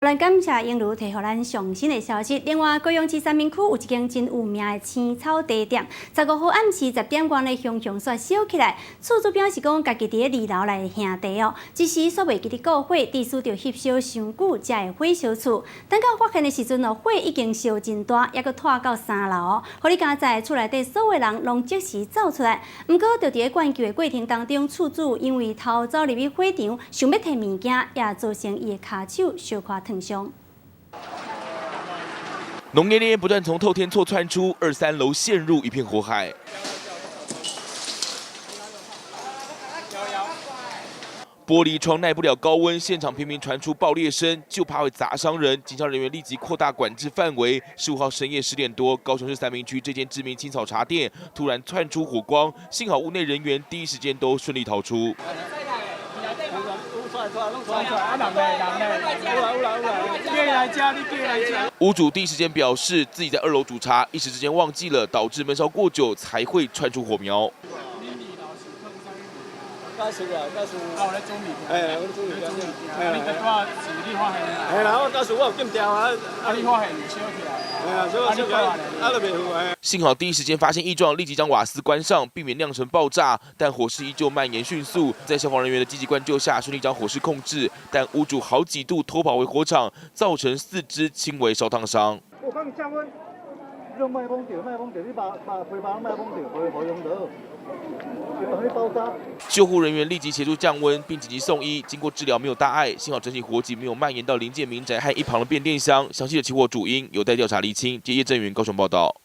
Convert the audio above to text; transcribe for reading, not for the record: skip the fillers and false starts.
咱感谢英如提予咱上新的消息。另外，高雄市三明区有一间真有名的青草茶店，15号暗时10点外呢，熊熊煞烧起来。厝主表示讲，家己伫咧2楼内兄茶哦，一时煞袂记得顾火，地势就翕烧伤久才会火烧厝。等到发现的时阵哦，火已经烧真大，还阁拖到3楼哦。互你家在厝内底所有人拢即时走出来。不过，就伫咧灌救的过程当中，厝主因为偷走入去火场，想要摕物件，也造成伊的骹手小可烫伤。浓烟烈焰不断从透天厝窜出，2、3楼陷入一片火海。玻璃窗耐不了高温，现场频频传出爆裂声，就怕会砸伤人。警消人员立即扩大管制范围。15号深夜10点多，高雄市三民区这间知名青草茶店突然窜出火光，幸好屋内人员第一时间都顺利逃出。屋主第一时间表示自己在2楼煮茶，一时之间忘记了，导致焖烧过久才会窜出火苗。幸好第一时间发现异状，立即将瓦斯关上，避免酿成爆炸。但火势依旧蔓延迅速，在消防人员的积极灌救下，顺利将火势控制。但屋主好几度偷跑回火场，造成4肢轻微烧烫伤。我讲降温，用麦风掉，你把回把麦风掉，不用得。救护人员立即协助降温，并紧急送医。经过治疗没有大碍，幸好整体火警没有蔓延到邻近民宅和一旁的变电箱。详细的起火主因有待调查厘清。叶正云高雄报道。